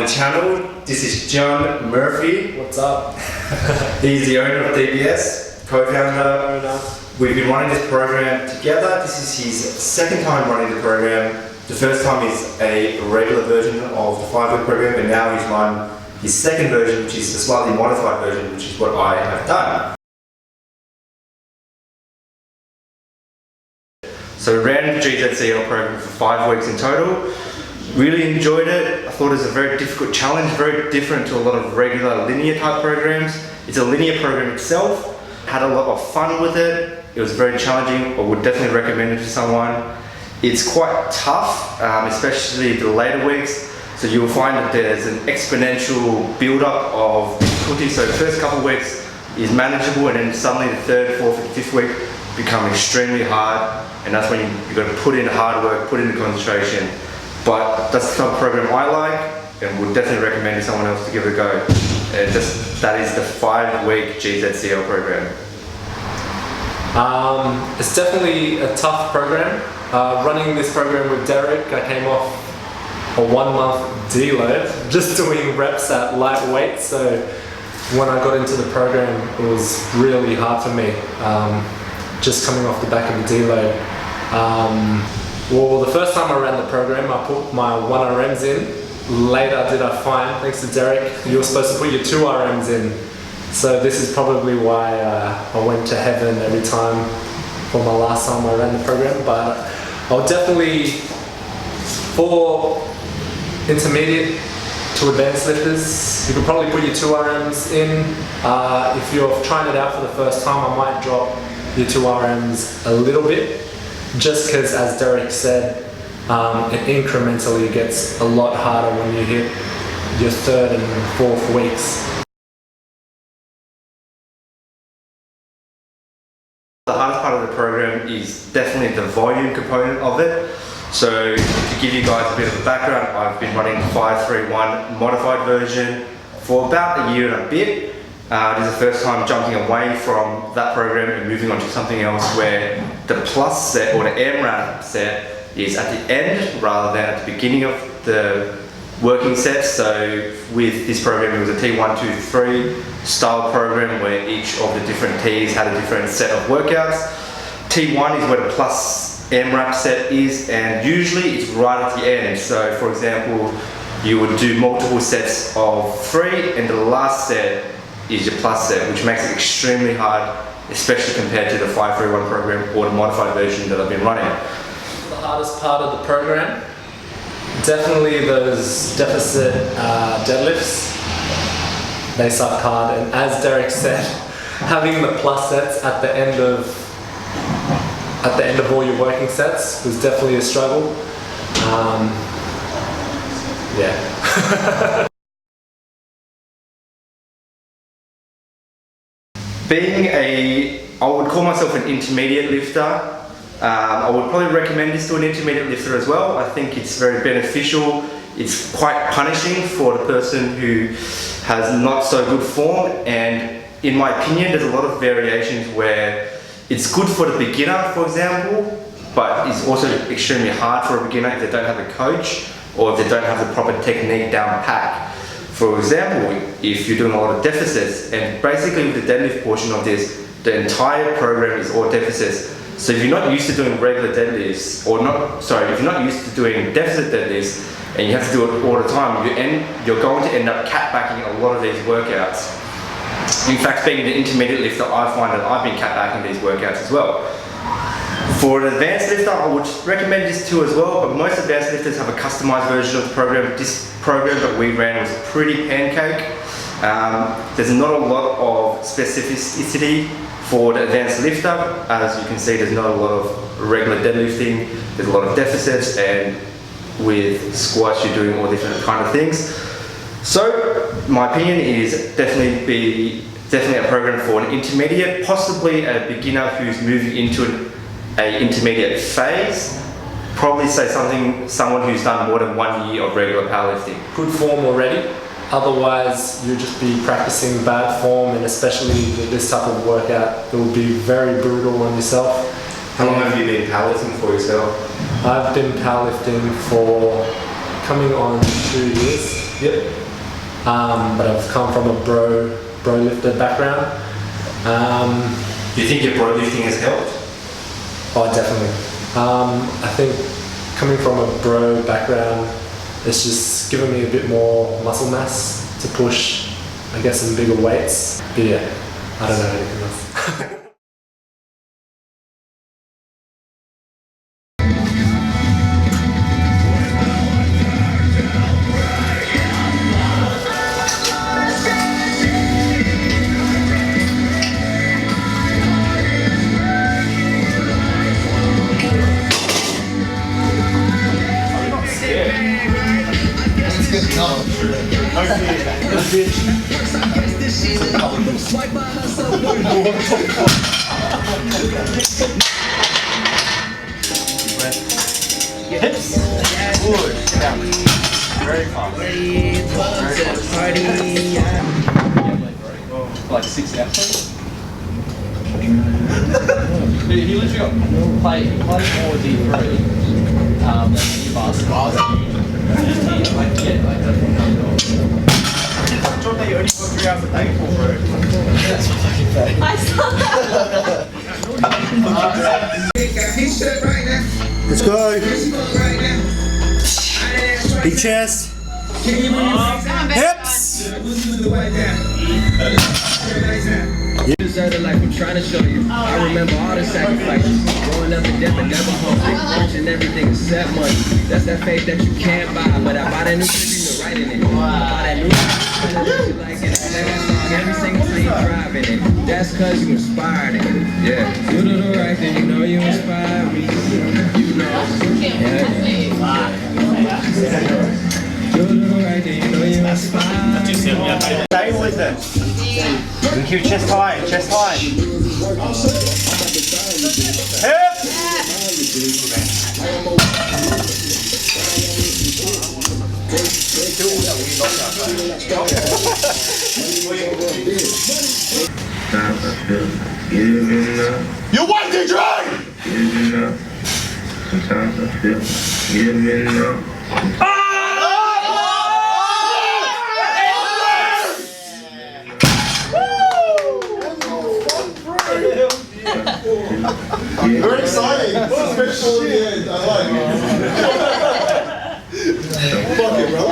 on the channel. This is John Murphy. What's up? He's the owner of DBS, co-founder. We've been running this program together. This is his second time running the program. The first time is a regular version of the 5-week program, and now he's run his second version, which is a slightly modified version, which is what I have done. So we ran the GZCL program for 5 weeks in total. Really enjoyed it. I thought it was a very difficult challenge, very different to a lot of regular linear type programs. It's a linear program itself. Had a lot of fun with it. It was very challenging. I would definitely recommend it to someone. It's quite tough, especially the later weeks. So you'll find that there's an exponential build-up of difficulty. So the first couple of weeks is manageable, and then suddenly the third, fourth, and fifth week become extremely hard. And that's when you've got to put in hard work, put in the concentration. But that's the type of program I like, and would definitely recommend to someone else to give it a go. And that is the 5-week GZCL program. It's definitely a tough program. Running this program with Derek, I came off a 1-month deload, just doing reps at light weight. So when I got into the program, it was really hard for me, just coming off the back of the deload. Well, the first time I ran the program, I put my 1 RMs in. Later did I find, thanks to Derek, you were supposed to put your 2 RMs in. So this is probably why I went to heaven every time for my last time I ran the program. But I'll definitely, for intermediate to advanced lifters, you could probably put your 2 RMs in. If you're trying it out for the first time, I might drop your 2 RMs a little bit, just because, as Derek said, it incrementally gets a lot harder when you hit your 3rd and 4th weeks. The hardest part of the program is definitely the volume component of it. So to give you guys a bit of a background, I've been running the 5-3-1 modified version for about a year and a bit. It is the first time jumping away from that program and moving on to something else where the plus set or the AMRAP set is at the end rather than at the beginning of the working set. So with this program, it was a T1, 2, 3 style program where each of the different Ts had a different set of workouts. T1 is where the plus AMRAP set is, and usually it's right at the end. So for example, you would do multiple sets of 3, and the last set is your plus set, which makes it extremely hard, especially compared to the 5-3-1 program or the modified version that I've been running. The hardest part of the program, definitely those deficit deadlifts. They suck hard, and as Derek said, having the plus sets at the end of all your working sets was definitely a struggle. Yeah. I would call myself an intermediate lifter. I would probably recommend this to an intermediate lifter as well. I think it's very beneficial. It's quite punishing for the person who has not so good form, and in my opinion, there's a lot of variations where it's good for the beginner, for example, but it's also extremely hard for a beginner if they don't have a coach or if they don't have the proper technique down pat. For example, if you're doing a lot of deficits, and basically with the deadlift portion of this, the entire program is all deficits. So if you're not used to doing regular deadlifts, if you're not used to doing deficit deadlifts, and you have to do it all the time, you're going to end up cat-backing a lot of these workouts. In fact, being an intermediate lifter, I find that I've been cat-backing these workouts as well. For an advanced lifter, I would recommend this too as well, but most advanced lifters have a customized version of the program. This program that we ran was pretty pancake. There's not a lot of specificity for the advanced lifter. As you can see, there's not a lot of regular deadlifting, there's a lot of deficits, and with squats you're doing all different kind of things. So my opinion is definitely a program for an intermediate, possibly a beginner who's moving into an intermediate phase. Probably say someone who's done more than 1 year of regular powerlifting. Good form already. Otherwise, you'll just be practicing bad form, and especially with this type of workout, it will be very brutal on yourself. How long have you been powerlifting for yourself? I've been powerlifting for coming on 2 years. Yep. But I've come from a bro lifter background. Do you think your bro lifting has helped? Oh, definitely. I think coming from a bro background, it's just given me a bit more muscle mass to push, I guess, some bigger weights. But yeah, I don't know anything else. Hips. Good. Yeah. Very fast. Like 6 hours. Dude, if you literally play more D3 than you basketball, like get like that. Jordan, you only got 3 hours a day for, bro. That's fucking fake. I saw Let's go. Big chest. Hips. You deserve it like I'm trying to show you. I remember all the sacrifices. Growing up in debt but never hungry. Watching everything except money. That's that faith that you can't buy. But I bought that new shit, you writing it. I bought that new shit, like it. Every single time you driving it. That's cause you inspired it. Yeah. You do the right thing, you know you inspire me. You know. Yeah. You do the right thing, you know you inspire me. Stay with it. And keep chest high, chest high. Hips! You want to drink? Sometimes I feel giving up. Very exciting. Special at the end. I like it. Fuck it, bro.